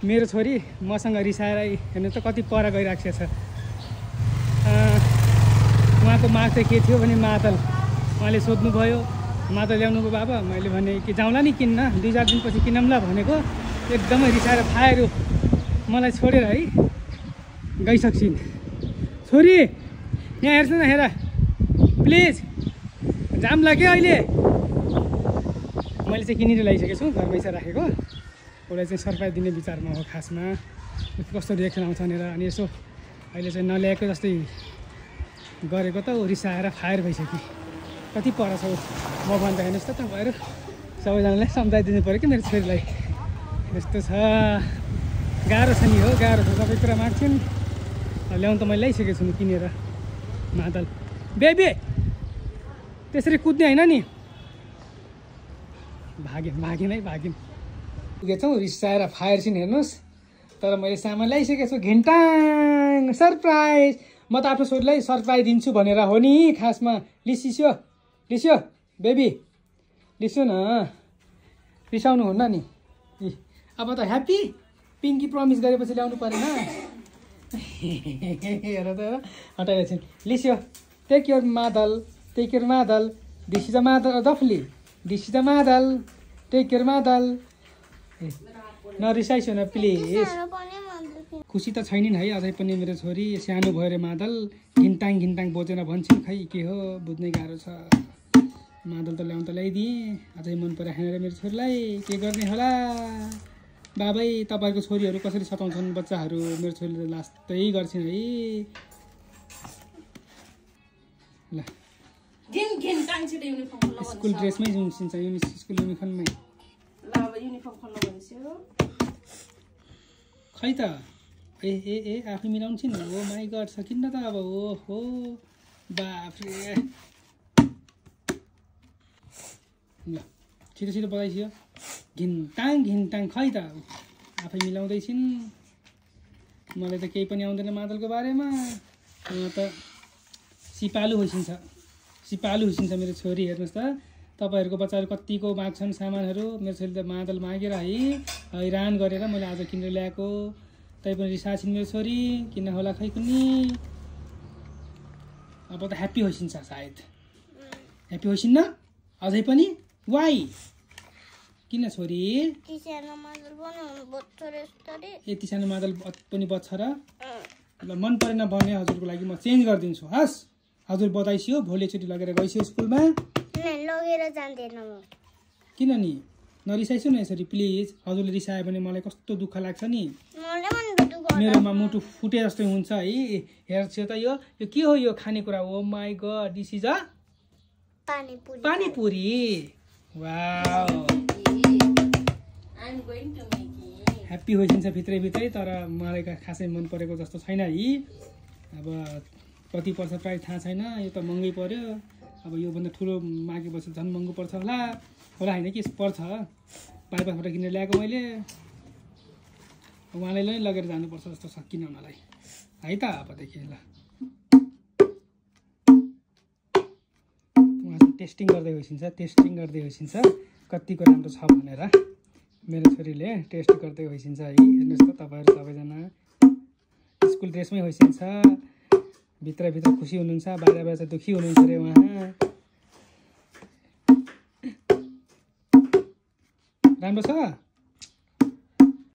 मेरो छोरी मसँग रिसाएर हेर्नु त कति पर गइराखेको छ। उहाँको माग चाहिँ के थियो भने मादल। उहाँले सोध्नुभयो मादल ल्याउनुभयो बाबा, मैले भने कि जाउँला नि किन्न, 2-4 दिनपछि किनौँला भनेको। एकदमै रिसाएर फायर मलाई छोडेर है गइसक्छिन्। छोरी यहाँ हेर्छु न, हेर प्लिज, जाम लाग्यो अहिले। मैले चाहिँ किनेर ल्याइसकेको छु, घरमै चाहिँ राखेको। उसलाई चाहिँ सरप्राइज दिने विचारमा हो खासमा, कस्तो रिएक्सन आउँछ भनेर। अनि यसो अहिले चाहिँ नल्याएको जस्तै गरेको त ऊ रिसाएर फायर भइसक्यो। कति पर छ म भन्दा हेर्नुहोस् त तपाईँहरू सबैजनालाई सम्झाइदिनु पऱ्यो कि मेरो छोरीलाई। यस्तो छ, गाह्रो छ नि, हो गाह्रो छ। सबै कुरा माग्छन्, ल्याउनु त मैले ल्याइसकेको छु नि किनेर। मादल बेबी त्यसरी कुद्ने होइन नि। भागिन् पुगेछौँ, रिसाएर फायर छिन् हेर्नुहोस्। तर मैले सामान ल्याइसकेको छु, घिन्टाङ सरप्राइज। म त आफ्नो छोरीलाई सरप्राइज दिन्छु भनेर हो नि खासमा। लिस्यो बेबी, लिस्यो न, रिसाउनु हुन्न नि। अब त ह्याप्पी पिङ्की प्रमिस गरेपछि ल्याउनु परेन। हेर त हटाइरहेछन्। लिस्यो, टेक योर मादल, टेक योर मादल, दिस इज अ मादल डफली, दिस इज अ मादल, टेक योर मादल। नरिसाइसो न प्लिज। खुसी त छैनिन् है अझै पनि मेरो छोरी। सानो भयो रे मादल, घिन्टाङ बोजेर भन्छन्, खै के हो बुझ्नै गाह्रो छ। मादल त ल्याउनु त ल्याइदिएँ, अझै मन पराएन रे मेरो छोरीलाई। के गर्ने होला बाबै, तपाईँहरूको छोरीहरू कसरी सताउँछन् बच्चाहरू। मेरो छोरीले लास्तै गर्छिन् है। ल स्कुल ड्रेसमै जुन्सिन्छ, स्कुल युनिफर्ममै। खै त ए आफै मिलाउँछिन्। हो माई गड, सकिन्न त अब। हो बाफ्रे। ल छिटो बजाइसियो। घिन्टाङ खै त आफै मिलाउँदैछिन्। मलाई त केही पनि आउँदैन मादलको बारेमा। त सिपालु होइसिन्छ मेरो छोरी। हेर्नुहोस् त तपाईँहरूको बच्चाहरू कतिको माग्छन् सामानहरू। मेरो छोरीले त मादल मागेर है हैरान गरेर मैले आज किनेर ल्याएको। तैपनि रिसा छिन् मेरो छोरी, किन होला खै कुनी। अब त ह्याप्पी होइसिन्छ सायद। ह्याप्पी होइसिन्न अझै पनि? वाइ किन छोरी? यति सानो मादल पनि बच्छ र? ल मन परेन भने हजुरको लागि म चेन्ज गरिदिन्छु। हस् हजुर बताइसियो, भोलि एकचोटि लगेर गइसियो स्कुलमा। लगेर जान्दैन म। किन नि? नरिसाइसु न यसरी प्लिज। हजुरले रिसायो भने मलाई कस्तो दुःख लाग्छ नि। मेरोमा मुटु फुटे जस्तै हुन्छ है। हेर्छु त यो के हो यो खानेकुरा? Oh my god, this is a panipuri. Wow, happy होइसिन्छ भित्रै। तर मलाई खासै मन परेको जस्तो छैन है। अब कति पर्छ प्राइस थाहा छैन, यो त महँगै पर्यो। अब योभन्दा ठुलो मागेपछि झन् महँगो पर्छ होला होइन कि पर्छ। बाइपासबाट किनेर ल्याएको मैले। उहाँलाई नै लगेर जानुपर्छ जस्तो छ किनाउनलाई है त अबदेखि। ल उहाँ टेस्टिङ गर्दै होइसिन्छ कतिको राम्रो छ भनेर। मेरो छोरीले टेस्ट गर्दै होइसिन्छ है। हेर्नुहोस् त तपाईँहरू सबैजना स्कुल ड्रेसमै होइसिन्छ। भित्र खुसी हुनुहुन्छ, बाहिर चाहिँ दुःखी हुनुहुन्छ अरे उहाँ। राम्रो छ।